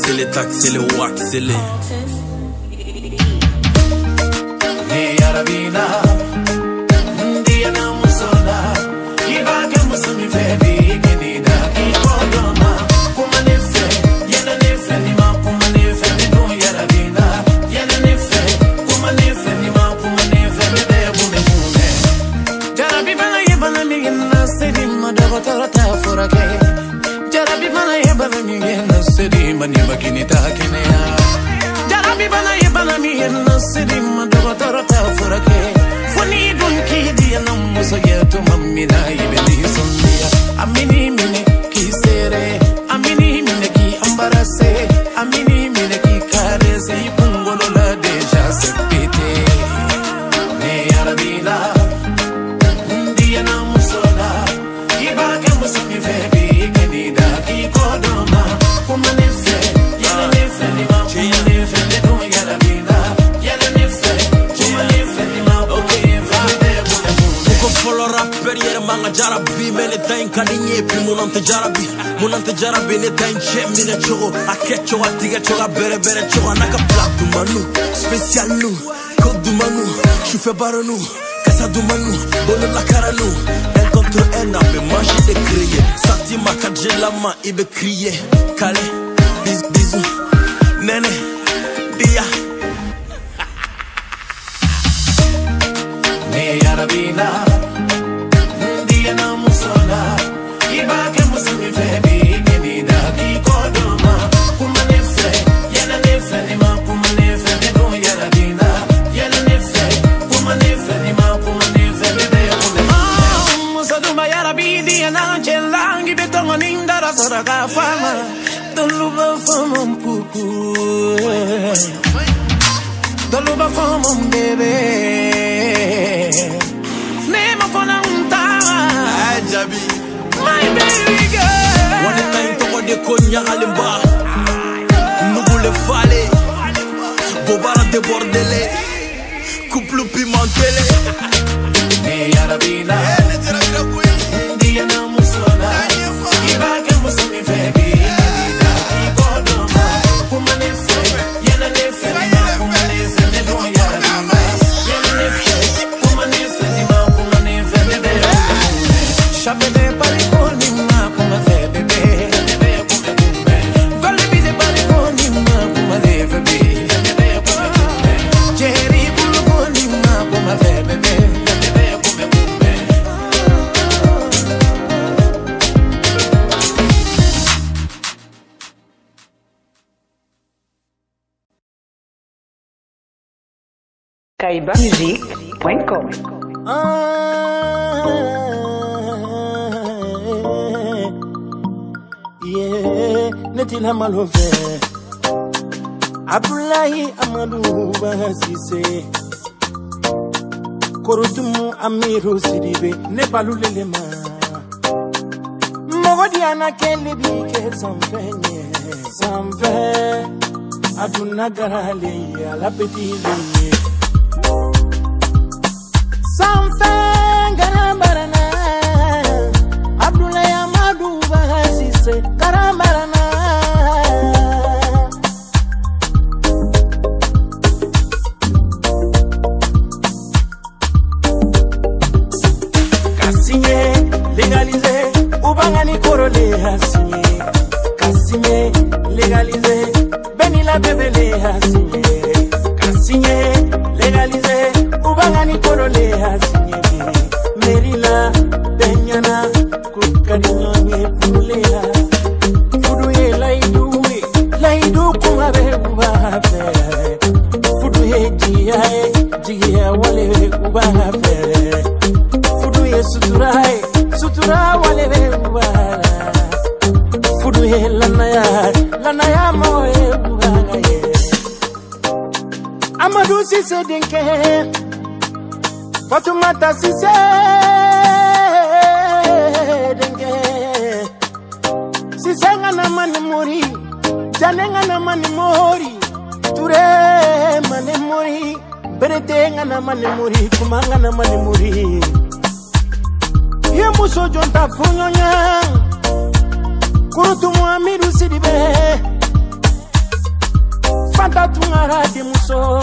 télé, taxi, le wax, le. Hey Arabina, Diana Musona, Ibaga Musumi Febi, Kenida, Kikodoma, Kumanefe, Yananefe, Nima, Kumanefe, no Yarabina, Yananefe, Kumanefe, Nima, Kumanefe, Bune Bune. Jarabibana Yabana Migina, Sedi, Madavata for a gay. Jarabibana Yabana Migina, Sedi, Manibakinita, Kenya. Jarabibana Yabana Migina, Sedi, Madavata for a gay. Funny don't kid, and I'm so yet to Mamina, even Sonia. A mini mini kisere, a mini miniki ambarase, a mini miniki carese, Pungola deja sepite. Ne Arabina, Diana Musona, Ibaga Musumi Febi, Kenida, Kikodoma, Kumanefe, Yananefe, Nima, Kumanefe, no Yarabina, Yananefe, Kumanefe, Nima, okay, Follow rapper yer manga jarabi mele tain kadinye pi munante jarabi ne tain che mine chogo akecho atiga choga bere choga naka plak du manu spécial nous code du manu choufe baronu casa du manu bolo la karanu un contre un abe manger de crier sati makadje la main ibe crier kale bisou nene dia Ne Arabina, Diana Musona, Ibaga Musumi Febi, Kenida, Kikodoma, Kumanefe, Yananefe, Nima, Kumanefe, no Yarabina, Yananefe, Kumanefe, Nima, Kumanefe, Bune. Musaduma Yarabi, Diana, Chelangi, Betonga, Ninda, Soraga, Fama, Doluba Famum Puku. Doluba Famum Bebe. Nema fona mtawa Ajabi my baby girl. One time to go de konya alimba Nugule fale Bobara de bordele Couple pimentele Ne Arabina, Diana Musona, Ibaga Musumi Febi, Kenida, Kikodoma, Kumanefe, Yananefe, Nima, Kumanefe, no Yarabina, Yananefe, Kumanefe, Nima, Kumanefe, Bune. Chapede parikoni ma kumase bebe, Vale bize parikoni ma kumase bebe, Jerry bulukoni ma kumase bebe. kaibamusique.com. Yeah, Netina Malove Abdullahi Amadou Basise Korotumu Amiru Sidibe Nepalulelema Mogodiana Kelebi Ke Samfe Aduna Garale La Petite Samfe Garabarana Abdullahi Amadou Basise Garabarana Légalisé, Oubangani Korole a signé. Kassigné, légalisé, Benila Bébélé a signé. Kassigné, légalisé, Oubangani Korole a signé. Merila, Benyana, Kukadinye Fulela. Fudouye Laïdou Kouabe Oubafe. Fudouye Jia Wale Oubafe. Fudouye Sutura wale wala Fudouye lanaya moe wala ye Amadou Cissé Dinké Fatoumata Cissé Dinké Cissé ngana mani mori Jane ngana mani mori Touré mani mori Berete ngana mani mori Kuma ngana mani mori Ye muso jonta funyonya Kurutumu Amiru Sidibe Kamara de Muso,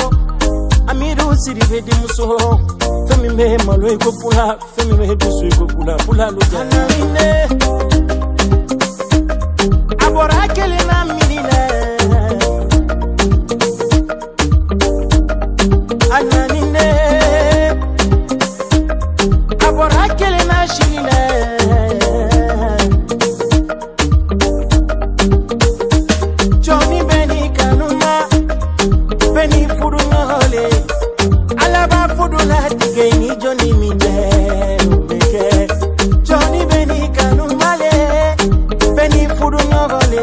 Amiru Siribe de Muso, Femi me malo iko pula, Femi me dusu iko pula, pula lujana mine. Abora kele na minine, Ananine. Abora kele na shine. Johnny Benny Kanuma, Benny Fudunole, Alaba Fudula Tigeni Johnny Minde, Johnny Benny Kanumale, Benny Fudunole,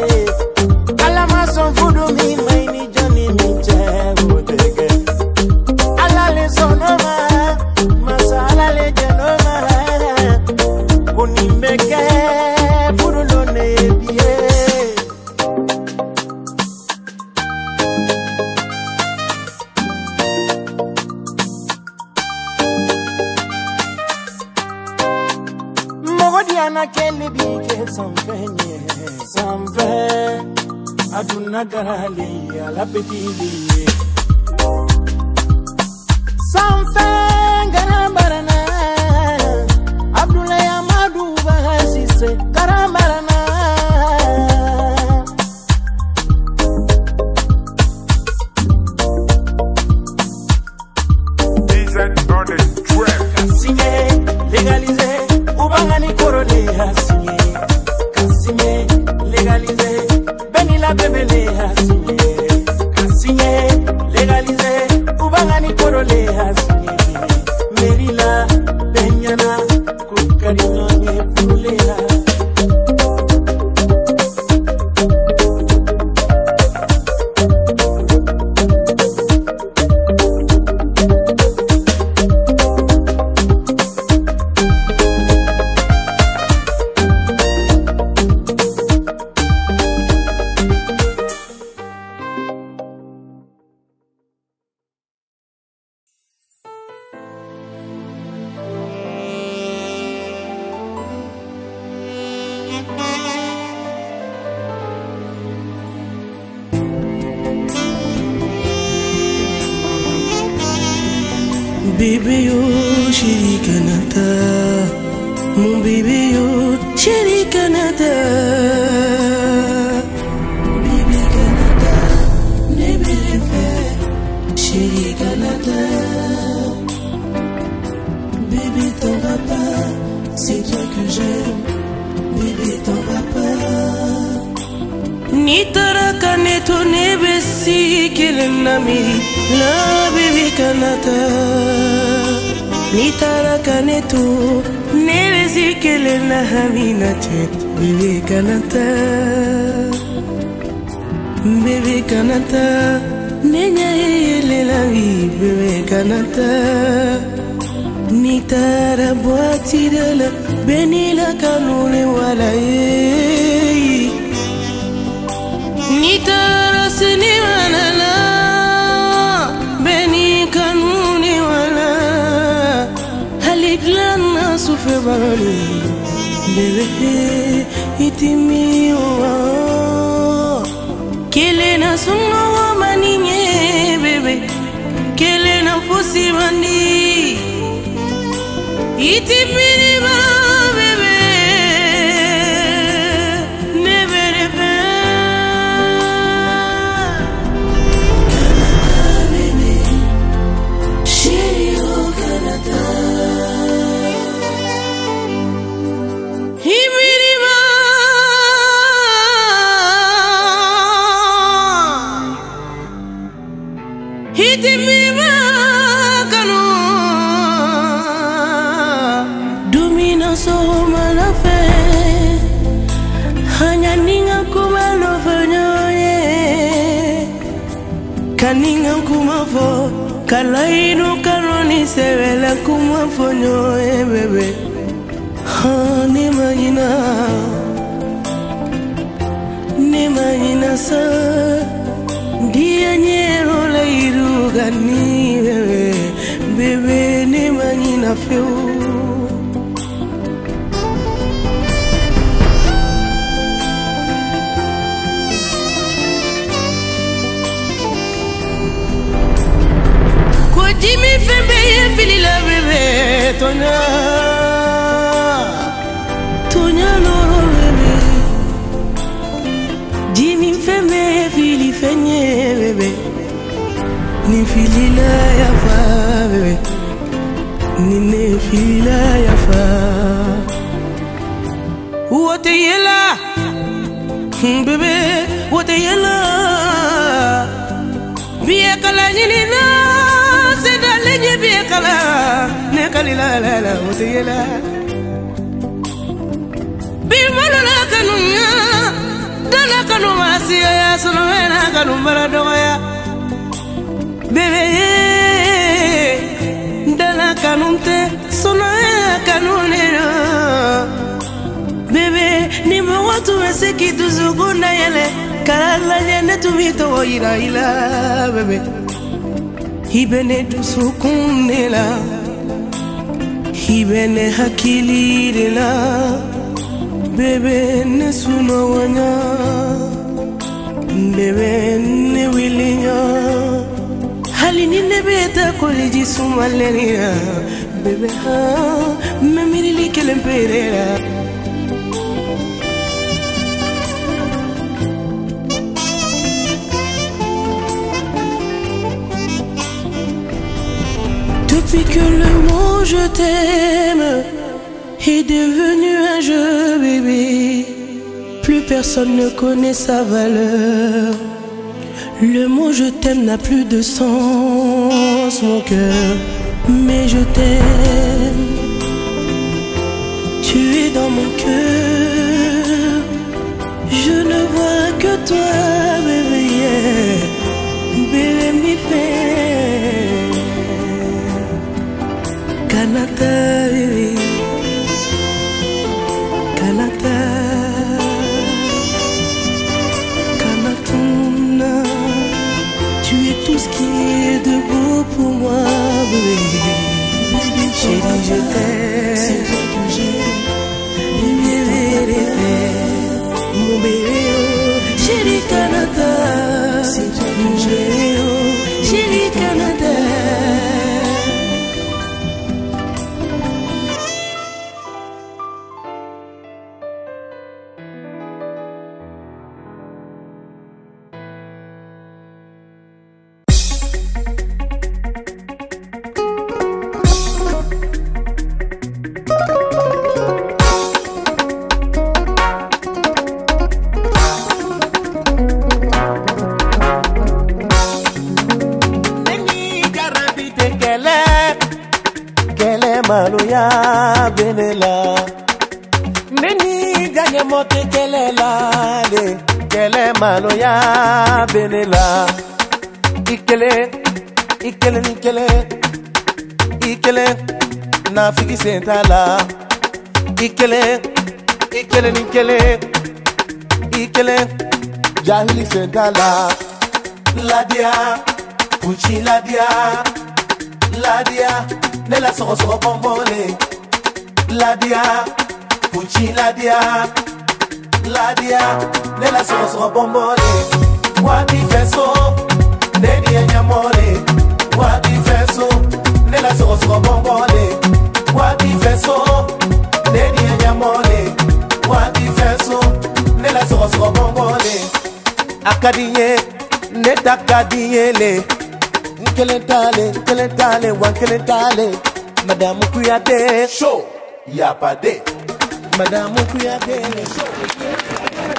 Alama son Fudumi, Maini Johnny Minde, Alale Sonoma, Masala le Genoma, Unimeke, Fudulone, Bie. Diana Kelly bike samfenye samfe aduna garali ala petili samfe garabarana Abdullah Amadu bahasise garabarana Decent on the track. Signé légalisé Ubangani korole hasinye Kasinye legalize Benila bebele hasinye Kasinye legalize Ubangani korole hasinye Merila benyana Kukarinonye fulela Baby, you chérie Canada, mon bébé, you chérie Canada. Bébé Canada, ne me fait, chérie Canada. Bébé, t'en vas pas, c'est toi que j'aime. Bébé, t'en vas pas. Nitara kaneto nebesi kelenami, la bébé Canada. Nitara kaneto nebesi kelenami nache, bébé Canada. Bébé Canada, nenya yele la vie, bébé Canada. Nitara boati de la benila kanune wala ye. Nitara sini wala beni kanuni wala haliglana sufe bali bebe itimi wa kele na sunno maninye bebe kele na fosi bandi itimi ba bebe Domina so malafe hanya ninga kumalo fanyoye kaninga kumafo kalainu kanoni sevela kumafonyoye bebe hani magina sa dia nyero la irugani bebe ni magina feu. fili la bébé Tonya Tonya loro bébé Jimmy feme fili fenye bébé Ni fili la yafa bébé Ni ne fili la yafa Wote yela bébé wote yela Biye kala nyinina Seda lenye biye kala Ne kalila la la wote yela Bimala la kanunya Dala kanu masiya ya Sunomena kanu maradoya Bébé Dala kanunte Sunomena kanunena Bébé ni mwatu meseki tuzuguna yele Kala nyene tumito ila ila bébé Hibene tusukunela Hibene hakilirela Bébé ne suno wanya Bébé ne wilinya Halini ne beta koleji sumalenia Bébé ha Memirili kelemperera Depuis que le mot je t'aime est devenu un jeu bébé, plus personne ne connaît sa valeur. Le mot je t'aime n'a plus de sens mon cœur, mais je t'aime. Tu es dans mon cœur, je ne vois que toi bébé, bébé mi fait. Canada, baby. Canada. Canatuna. Tu es tout ce qui est de beau pour moi, bébé. Chérie, je t'aime. C'est toi que j'aime. Mon bébé, oh. Chérie Canada. C'est toi que j'aime. Chérie Canada. Maloya benela Neni ganye mote kelela le Kele maloya benela Ikele nikele Ikele na figi sentala Ikele nikele Ikele jahili sentala Ladia Puchi ladia Ladia Nela soro soro bombole Ladia Puchi ladia Ladia Nela soro soro bombole Wadi feso Nedi enyamole Wadi feso Nela soro soro bombole Wadi feso Nedi enyamole Wadi feso Nela soro soro bombole Akadiye Neta kadiye le Kelentale, wan kelentale Madame Kuyate Show, y'a pas de Madame Kuyate Show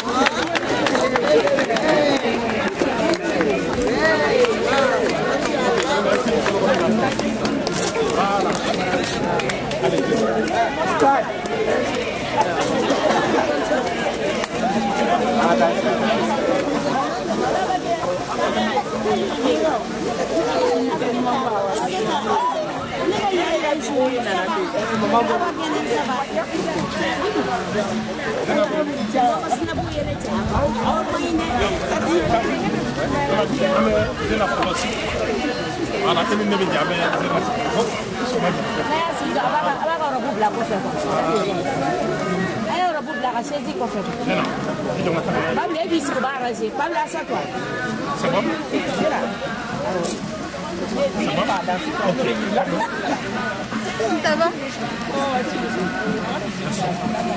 Ça va?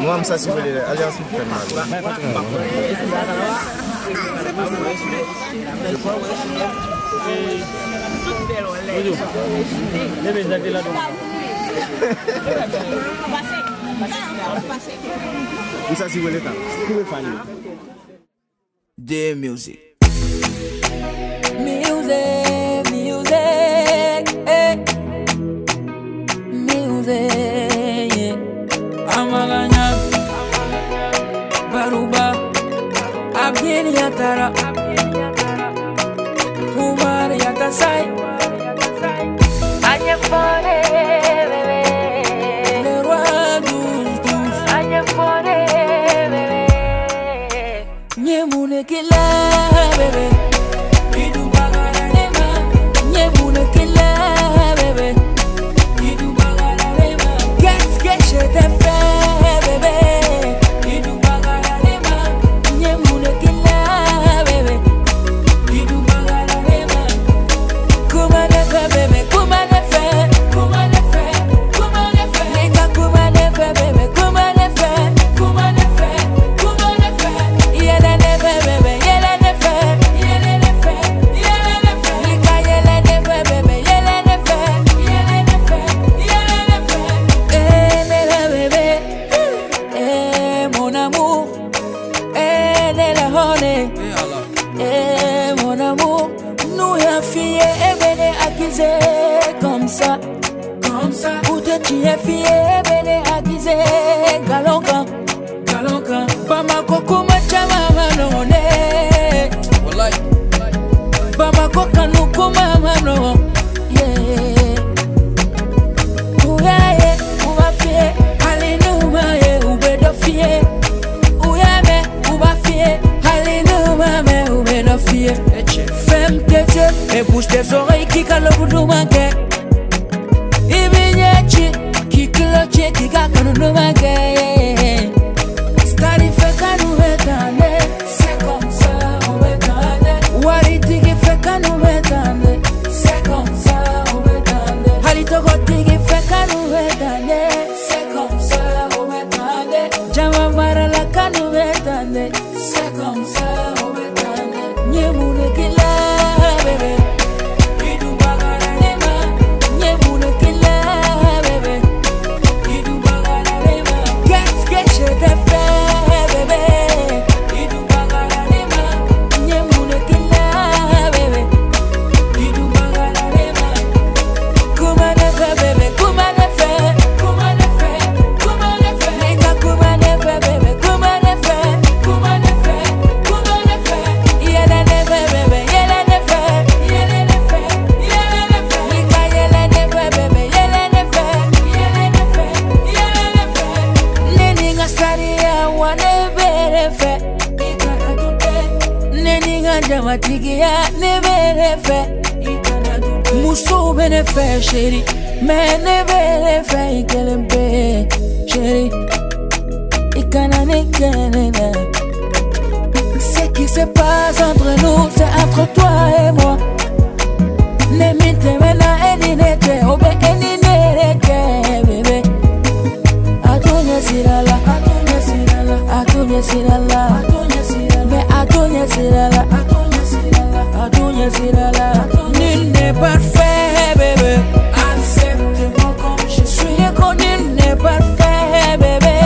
Moi, ça, si vous voulez, alliance, vous faites mal. Ça, si vous voulez, Day music. Music, music, music. Amalanya, Baruba, Abien Yatara, Umar Yatasai, Anyapone, le roi douce, Anyapone, Nyemune Kila, bébé. Je t'ai fait bébé, Idou Bagaralema, Nyemune Kila bébé, Idou Bagaralema. Comment le fait bébé, comment le fait, comment le fait, comment le fait, Nika comment le fait bébé, comment le fait, comment le fait, comment le fait, Yele le fait bébé, yele le fait, yele le fait, yele le fait, Nika yele le fait bébé, yele le fait, yele le fait, yele le fait. Mon amour, elle est la honne. Mon amour, nous y a fille et venez acquiser comme ça, comme ça. Où tu es fille et venez acquiser galonka, galonka. Bamako kuma chama manone, wallahi. Bamako kanu kuma mano, yeah. Ouyaye, ouba fille, alléluia. Ouyame, ouba fier, alléluia, mais oubé no fier. Ferme tes yeux et bouge tes oreilles qui calent le bout du manquet. Ibinyetchi, qui cloche, qui gagne le manquet. Stari fait qu'à nous étendre, c'est comme ça, on m'étendre. Wariti qui fait qu'à nous étendre, c'est comme ça, on m'étendre. Halitogoti qui fait qu'à nous étendre, c'est comme ça. Jama marala kanu betande, c'est comme ça on betande. Nyemune kila bébé, Idou Bagaralema. Nyemune kila bébé, Idou Bagaralema. Qu'est-ce que je t'ai fait bébé, Idou Bagaralema. Nyemune kila bébé, Idou Bagaralema. Comment le fait bébé, comment le fait, comment le fait, comment le fait, Nika comment le fait bébé, comment le fait, comment le fait, comment le fait, yele le fait bébé, yele le fait, yele le fait, yele le fait, Nika yele le fait bébé, yele le fait, yele le fait, yele le fait. Neninga staria wane bere fait, Ika natute. Neninga jamatigia ne bere fait, Ika natute. Muso bene fait chéri, mais ne bere fait ikelempe chéri. Ce qui se passe entre nous, c'est entre toi et moi. Nemite mena edinete, obe edinete, bébé. Atonya sirala, atonya sirala, atonya sirala, atonya sirala, mais atonya sirala, atonya sirala, atonya sirala. Nul n'est parfait, bébé. Accepte-moi comme je suis. Et qu'on nul n'est parfait, bébé.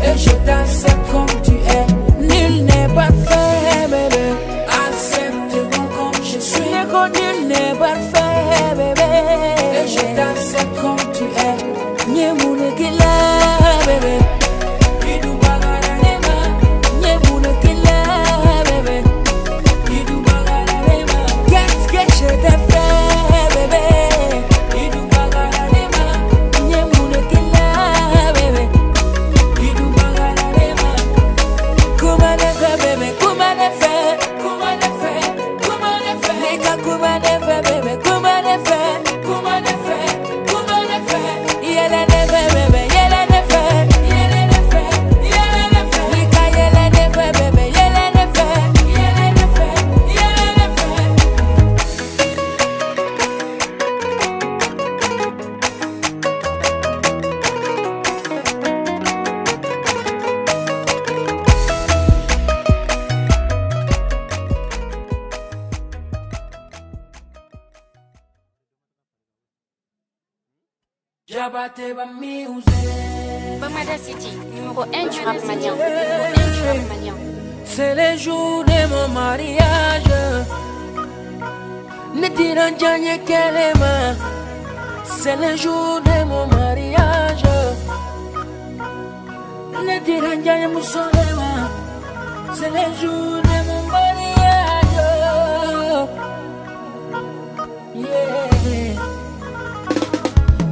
Et je t'accepte comme tu es. Nul n'est parfait, bébé. Accepte-moi comme je suis. Et qu'on nul n'est parfait, bébé. Et je t'accepte comme tu es. Nyemune kila, bébé. Idou Bagaralema. Nyemune kila, bébé. Idou Bagaralema. Qu'est-ce que je t'ai fait, bébé? Idou Bagaralema. Nyemune kila, bébé. Idou Bagaralema. Comment le fait, bébé? Comment le fait? Comment le fait? Comment le fait? Nika comment le fait, bébé? Comment le fait? Comment le fait? Comment le fait? Yele le fait, bébé. Yele le fait. Yele le fait. Yele le fait. Nika yele le fait, bébé. Yele le fait. Yele le fait. Yele le fait. Bamada City, numéro 1 du rap malien. C'est le jour de mon mariage. Ne diront jamais qu'elle est ma. C'est le jour de mon mariage. Ne diront jamais mon soleil. C'est le jour de mon mariage. Yeah.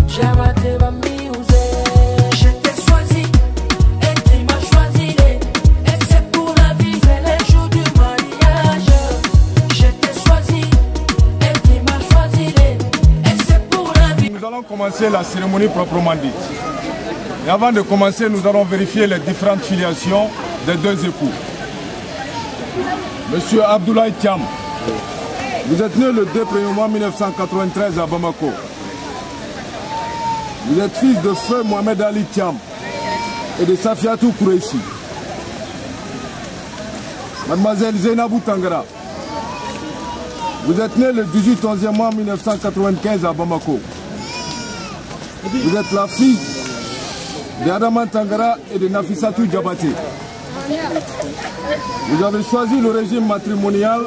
J'avais ma musique. Je t'ai choisi et tu m'as choisi. Et c'est pour la vie. C'est le jour du mariage. Je t'ai choisi et tu m'as choisi. Et c'est pour la vie. Nous allons commencer la cérémonie proprement dite. Et avant de commencer, nous allons vérifier les différentes filiations des deux époux. Monsieur Abdoulaye Thiam, vous êtes né le 2 mai 1993 à Bamako. Vous êtes fils de feu Mohamed Ali Thiam et de Safiatou Koureissi. Mademoiselle Zainabou Tangara, vous êtes né le 18 mois 1995 à Bamako. Vous êtes la fille d'Adama Tangara et de Nafissatou Diabaté. Vous avez choisi le régime matrimonial,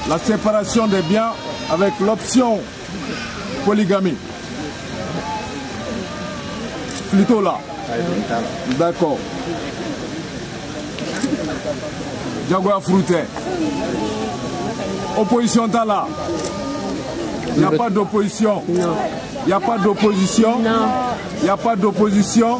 la séparation des biens avec l'option polygamie. Plutôt là. D'accord. Diagoua Frouté. Opposition là. Il n'y a pas d'opposition. Il n'y a pas d'opposition. Il n'y a pas d'opposition.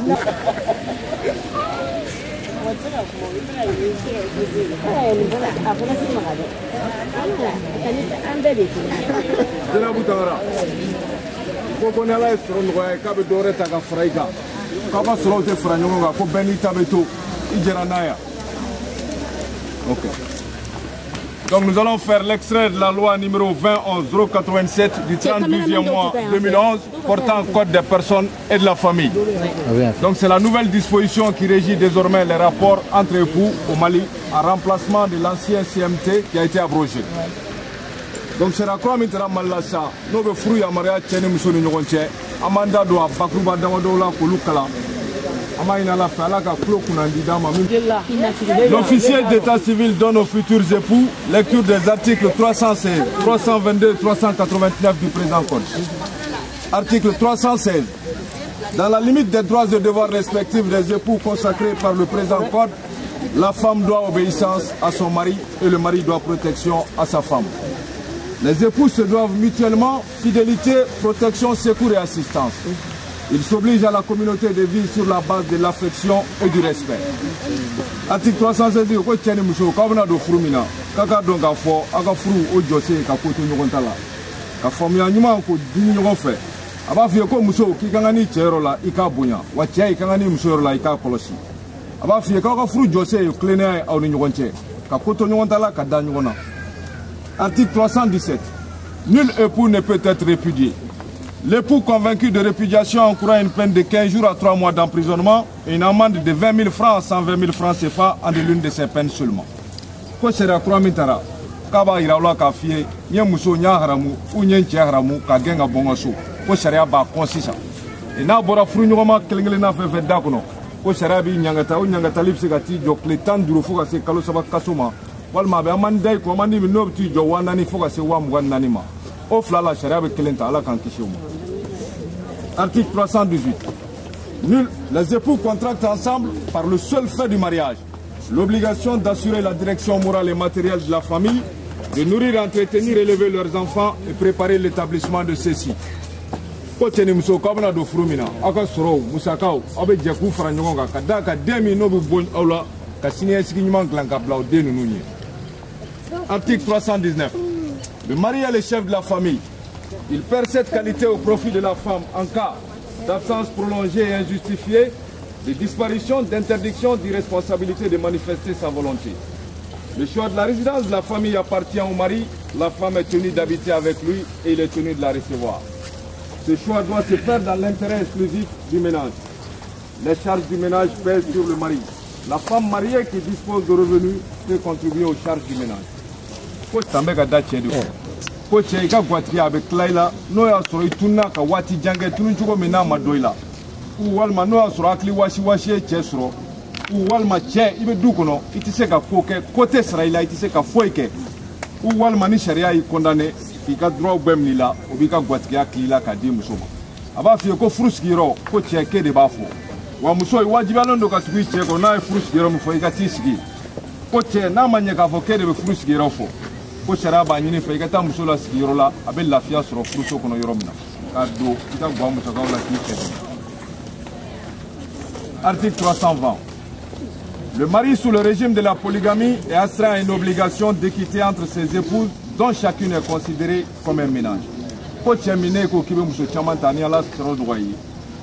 Donc nous allons faire l'extrait de la loi numéro 2011-087 du 32e mois 2011 portant code des personnes et de la famille. Donc c'est la nouvelle disposition qui régit désormais les rapports entre époux au Mali en remplacement de l'ancien CMT qui a été abrogé. Donc c'est la croix mitera malasa no be furu ya maria tene musoni nyogonche amanda do abakruba damado la kolukala. L'officier d'état civil donne aux futurs époux lecture des articles 316, 322 et 389 du présent code. Article 316. Dans la limite des droits et devoirs respectifs des époux consacrés par le présent code, la femme doit obéissance à son mari et le mari doit protection à sa femme. Les époux se doivent mutuellement fidélité, protection, secours et assistance. Ils s'obligent à la communauté de vivre sur la base de l'affection et du respect. Article 316 dit que tiens muso kavna do frumina kaka donga fo aga furu o jose ka koto nyogontala ka famia nyuma ko dini nyogo fe aba fi ko muso ki kangani chero la ika bunya wa chai kangani muso la ika kolosi aba fi ka furu jose yo klene au nyogonche ka koto nyogontala ka da nyogona. Article 317. Nul époux ne peut être répudié. L'époux convaincu de répudiation encourt une peine de 15 jours à 3 mois d'emprisonnement et une amende de 20 000 francs à 120 000 francs CFA en de l'une de ces peines seulement. Ko sera croix mitara kaba iraula ka fie nye muso nya haramu ou nye nche haramu ka genga bongo so ko sera ba consisa et na bora furu nyoma kelengele na fefe dakono ko sera bi nyangata o nyangata lipsi ka ti jo kletan duro fo ka se kalo saba kasoma walma be amandai ko mandi mi no ti jo wanani fo ka se wa mu wanani ma. Article 318. Nul, les époux contractent ensemble par le seul fait du mariage l'obligation d'assurer la direction morale et matérielle de la famille, de nourrir, entretenir, élever leurs enfants et préparer l'établissement de ceux-ci. Article 319. Le mari est le chef de la famille. Il perd cette qualité au profit de la femme en cas d'absence prolongée et injustifiée, de disparition, d'interdiction, d'irresponsabilité de manifester sa volonté. Le choix de la résidence de la famille appartient au mari. La femme est tenue d'habiter avec lui et il est tenu de la recevoir. Ce choix doit se faire dans l'intérêt exclusif du ménage. Les charges du ménage pèsent sur le mari. La femme mariée qui dispose de revenus peut contribuer aux charges du ménage. ko cɛ I ka gatigi a bɛ tila I la n'o y'a sɔrɔ I tununa ka waati jan kɛ tunu cogo min n'a ma dɔn I la walima n'o y'a sɔrɔ hakili wasi ye cɛ sɔrɔ walima cɛ I bɛ du kɔnɔ I tɛ se ka ko kɛ ko tɛ sara I la I tɛ se ka foyi kɛ walima ni sariya y'i condamné k'i ka droit bɛɛ minɛ I la o b'i ka gatigiya k'i la k'a di muso ma a b'a f'i ye ko furu sigiyɔrɔ ko cɛ k'e de b'a fɔ wa muso I wajibiyalen don ka tugu I cɛ kɔ n'a ye furu sigiyɔrɔ min fɔ I ka t'i sigi ko cɛ n'a ma ɲɛ k'a fɔ k'e de bɛ furu sigiyɔrɔ fɔ ko sariya b'a ɲini fɛ I ka taa muso la sigiyɔrɔ la a bɛ lafiya sɔrɔ furuso kɔnɔ yɔrɔ min na k'a don I ka guwa musakaw la k'i cɛ dɛmɛ. Article 320. Le mari sous le régime de la polygamie est astreint à une obligation d'équité entre ses épouses dont chacune est considérée comme un ménage. Ko cɛ minɛ ko k'i bɛ muso caman ta ni Ala sɔrɔ dɔgɔ ye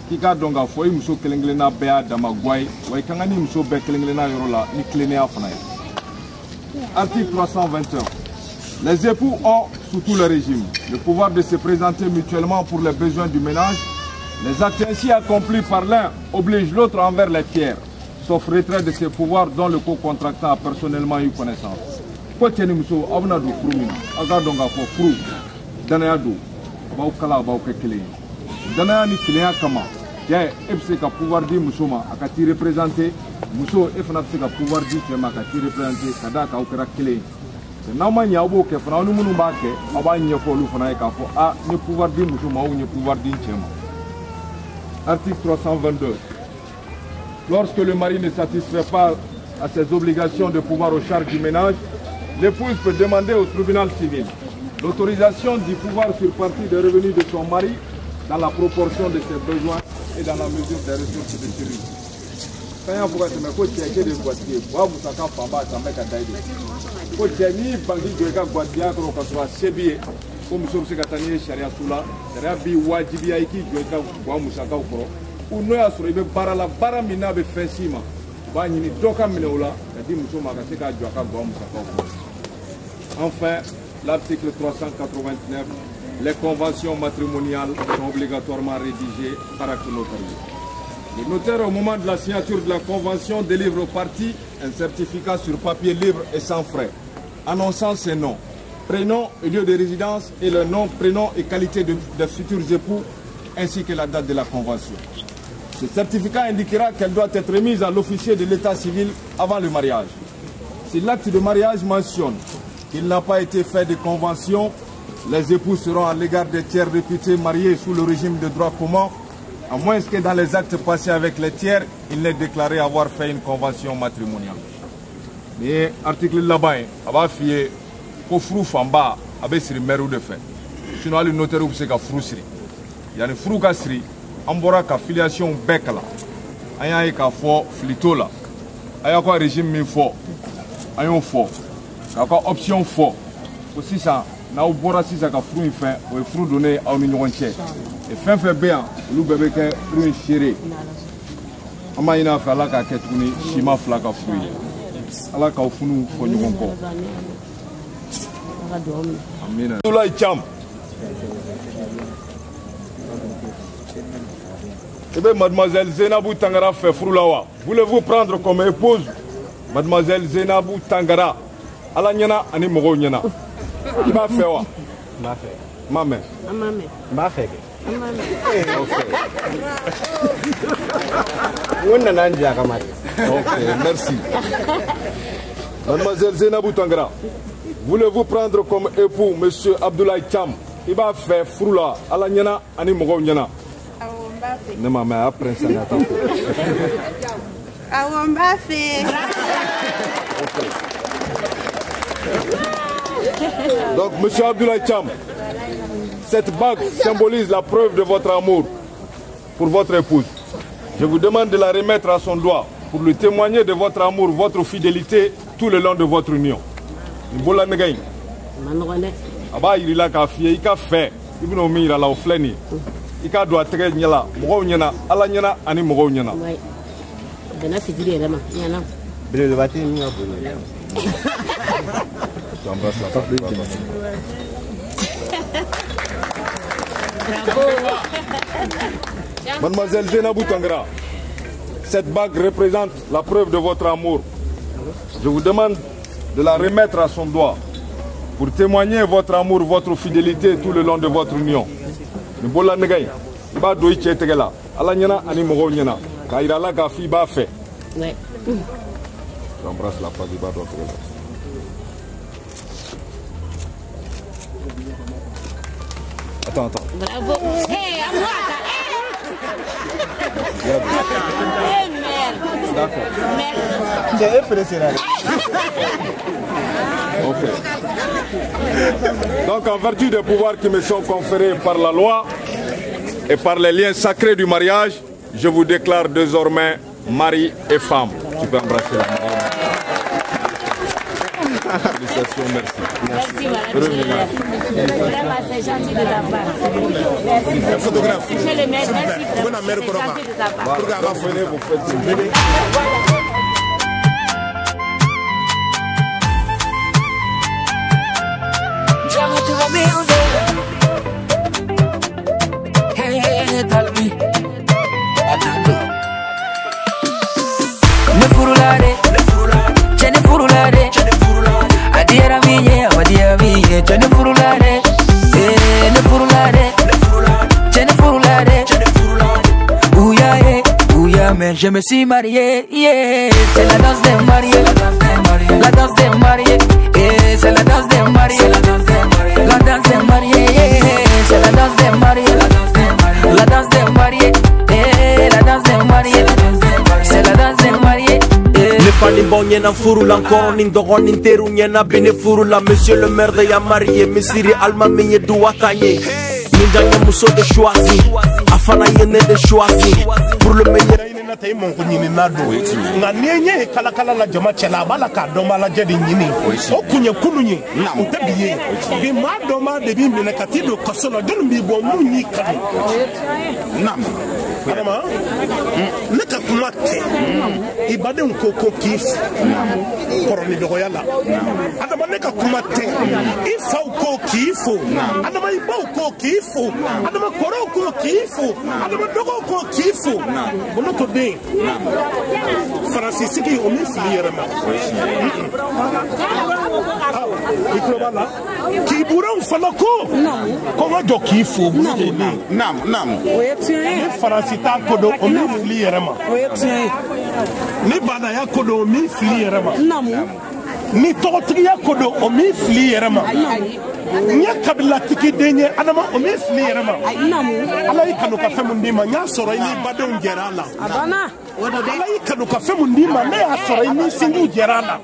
k'i k'a dɔn k'a fɔ I muso kelen kelenna bɛɛ y'a dama guwa ye wa I ka kan ni muso bɛɛ kelen kelenna yɔrɔ la ni tilennenya fana ye. Article 321. Les époux ont, sous tout le régime, le pouvoir de se présenter mutuellement pour les besoins du ménage. Les actes ainsi accomplis par l'un obligent l'autre envers les tiers, sauf retrait de ses pouvoirs dont le co-contractant a personnellement eu connaissance. Ko cɛ ni muso aw bɛna don furu min na aw k'a dɔn k'a fɔ furu danaya don a b'aw kala a b'aw kɛ kelen ye danaya ni kelenya kama cɛ e bɛ se ka pouvoir di muso ma a ka t'i représenter muso e fana bɛ se ka pouvoir di cɛ ma a ka t'i représenter ka d'a kan aw kɛra kelen ye n'aw ma ɲɛ aw b'o kɛ fana aw ni minnu b'a kɛ aw b'a ɲɛfɔ olu fana ye k'a fɔ a n ye pouvoir di muso ma ou n ye pouvoir di cɛ ma. Article 322. Lorsque le mari ne satisfait pas à ses obligations de pouvoir aux charges du ménage, l'épouse peut demander au tribunal civil l'autorisation du pouvoir sur partie des revenus de son mari dans la proportion de ses besoins et dans la mesure des ressources de celui. Quand il y a un peu de voiture, vous musaka famba tambe ka daide. Ko jeni bangi joga gwadia ko ka so sebiye ko muso se ka tani sharia sula sharia bi wajibi ya iki joga wa musaka ko uno ya soro ibe barala bara mina be fensima ba nyini doka minewla ka di muso ma ka se ka joga wa musaka ko. Enfin, l'article 389, les conventions matrimoniales sont obligatoirement rédigées par acte notarié. Le notaire, au moment de la signature de la convention, délivre aux parties un certificat sur papier libre et sans frais, annonçant ses noms, prénom et lieu de résidence et le nom, prénom et qualité des futurs époux, ainsi que la date de la convention. Ce certificat indiquera qu'elle doit être remise à l'officier de l'état civil avant le mariage. Si l'acte de mariage mentionne qu'il n'a pas été fait de convention, les époux seront à l'égard des tiers réputés mariés sous le régime de droit commun, à moins que dans les actes passés avec les tiers, il n'ait déclaré avoir fait une convention matrimoniale. Mais article là-bas, il va fier qu'au frou famba avec siri mère de fait. Sinon, le notaire ou c'est qu'à frou siri. Il y a une frou kasri, ambora ka filiation bekala. Aya ka fo flito la. Aya quoi régime mi fo. Ayon fo. Ka quoi option fo. Aussi ça. Na ubora si ça ka frou fin, ou frou donné à une union entière. Et fin fait bien, nous bébé que frou chéré. Ama ina fa la ka ketuni shima flaka frou. Ala ka funu ko nyugo ko. Amina. Abdoulaye Thiam. Eh bien, mademoiselle Zainabou Tangara fait Froulawa. Voulez-vous prendre comme épouse mademoiselle Zainabou Tangara? Ala nyana ani mogo nyana. Il m'a fait quoi? M'a fait. Maman. M'a fait. Ok, merci. Mademoiselle Zainabou Tangara, voulez-vous prendre comme époux monsieur Abdoulaye Thiam? Il m'a fait Froula. Ala nyana ani mogo nyana. Ne m'a pas appris ça. Donc, monsieur Abdoulaye Thiam, cette bague symbolise la preuve de votre amour pour votre épouse. Je vous demande de la remettre à son doigt pour lui témoigner de votre amour, votre fidélité tout le long de votre union. Aba il a fait, il a fait, il a mis la fleni. Il a doit très nyala, mogo nyana, ala nyana, ani mogo nyana. Dana fidili rema, nyana. Bele de bâtir ni abonné. Tu embrasses la table de Mademoiselle Zainabou Tangara, cette bague représente la preuve de votre amour. Je vous demande de la remettre à son doigt pour témoigner votre amour, votre fidélité tout le long de votre union. Nous bola negay, ba doy chetegela, ala nyana ani mogo nyana, ka irala ka fi ba fait. J'embrasse la page du bas d'autre. Attends. Bravo. Hey, à moi. Hey, merde. D'accord. Merde. J'ai impressionné. Ok. Donc, en vertu des pouvoirs qui me sont conférés par la loi et par les liens sacrés du mariage, je vous déclare désormais mari et femme. Tu peux embrasser la maman. Félicitations, merci. Merci, madame. Vraiment, c'est gentil de ta part. Merci. Photographe. Monsieur le maire, merci. Bonne mère, C'est gentil de ta part. Donc, venez, vous faites ce bébé. Je me suis marié, yeah. C'est la danse des mariés, la danse des mariés, yeah. C'est la danse des mariés, la danse des mariés, yeah. C'est la danse des mariés, la danse des mariés, yeah. La danse des mariés, c'est la danse des mariés. Ne fani bonyena furula encore ni dogon ni teru nyena bine furula monsieur le maire de ya marié misiri alma menye duwatanye ni gagné muso de choisi afana yene de choisi pour le meilleur tay mon ko nyini nado nga nenye kala kala la jama chela bala ka do mala jadi nyini o kunye kununye o tabiye bi ma do ma de bi mena katido kosolo don bi bo mu nyi kadu nam adama ne ka kuma te ibade nko ko kif koroni do yala adama ne ka kuma te ifa ko kifo adama iba ko kifo adama koro ko kifo adama dogo ko kifo bono to de Francis qui on est filièrement qui bourront falako comment do qui faut nam Francis ta kodo on est filièrement ni banaya kodo on est filièrement ni totriya kodo on est filièrement nya kabila tiki denye adama o me flierema ala ikanu ka femu ndima nya soro ni badon gerala abana ala ikanu ka femu ndima ne asoro ni singu gerala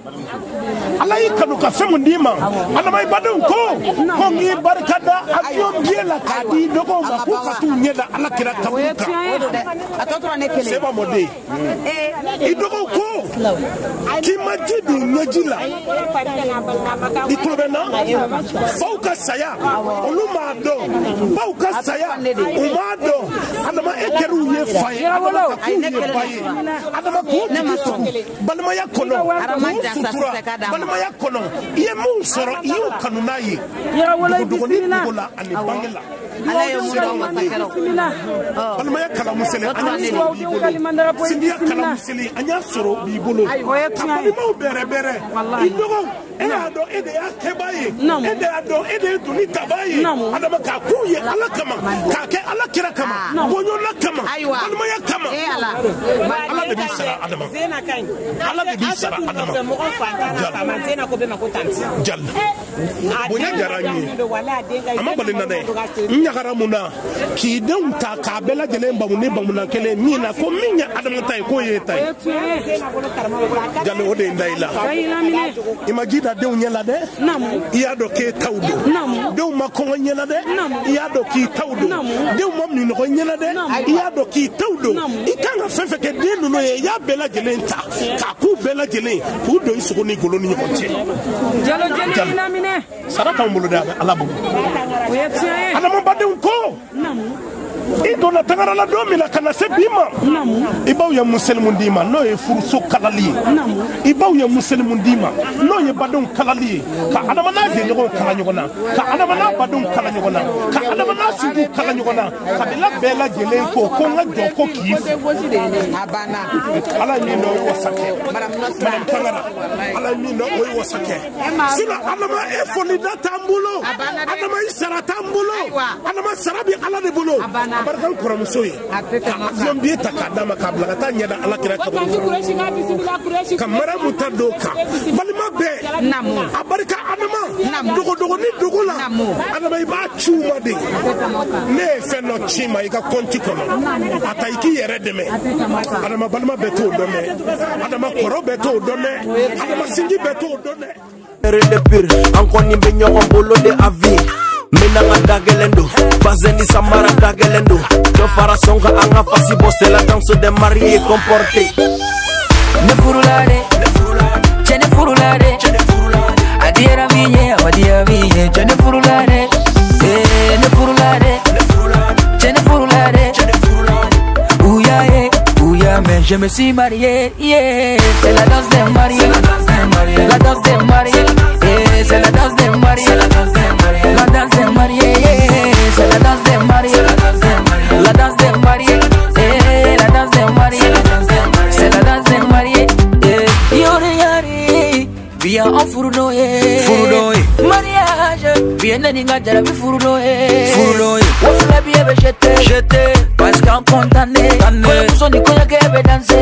ala ikanu ka femu ndima adama badon ko ngi barkada abion biela kadi dogo makuka tu nyeda ala kira kabuka atoto ne kele seba mode idogo ko kimajidi nyejila iklobena Bauka saya, olumado, bauka saya, umado, adama ekeru ye faye, adama kuye faye, adama kuye balma ya kono, balma ya kono, iye munsoro, iye kanunayi, dogoni nigola ani bangela. Balma ya kala musele, anya soro bibolo, sindiya kala musele, anya soro bibolo, balma bere bere, idogo, ado ede ya kebaye, ede ado ede tuni tabaye, adama kakuye ala kama, kake ala kira kama, bonyo la kama, balma ya kama, ala de bisara adama, ala de bisara adama, jal, bonya jarani, ama balina ne, nyagaramuna, ki den ta kabela jele mbamune mbamuna kele mina ko minya adama tay ko ye tay, jalo ode ndaila, imagida de unyela de, iya do ke tawdo, de ma ko nyela de, iya do ki tawdo, de ma mi no nyela de, iya do ki tawdo, ikanga fefe ke de no ye ya bela jele nta, ka ku bela jele, ku do isugo ni golo ni konche, jalo jele ina mine, sarata mbulu da alabu, adama bade ko I donna tangara la do mina kana se bima. Ibaw ya muslimun dima no e furso kalali. Ibaw ya muslimun dima no ye badon kalali. Ka adama na je nyogo kala nyogona. Ka adama na badon kala nyogona. Ka adama na sibu kala nyogona. Ka bila bela jele ko nga joko ki. Abana. Ala mi no wasake. Madam tangara. Ala mi no wasake. Sila adama e foni datambulo. Adama isara tambulo. Adama sarabi ala de bulo. Barkan koromusoyi. Zombi takadama kabla kata nyada ala kira kabulu. Kamara mutadoka. Balima be. Abarika adama. Dogo ni dogo la. Adama iba chuma de. Ne feno chima ika konti kono. Ata iki yere deme. Adama balima beto done. Adama koro beto done. Adama singi beto done. De pire, encore ni benyo bolo de avis. Menanga dagelendo, Bazendi Samara dagelendo. Que fara songa anga fasi bosse la danse des mariés comportés. Ne furulare, ne furulare. Adiera miye, adiera miye. Ne furulare, ne furulare. Ne furulare. Ouya mais je me suis marié, yeah. C'est la danse des mariés, la danse des mariés, c'est la danse des mariés, la danse des mariés, c'est la danse des mariés, la danse des mariés, la danse des mariés, c'est la danse des mariés. Yori yari, viens en fournoyer, mariage, viens n'inga jara bi fournoyer, wafla bi ebe jeter, parce qu'en condamné, comme son ni koya kebe danser.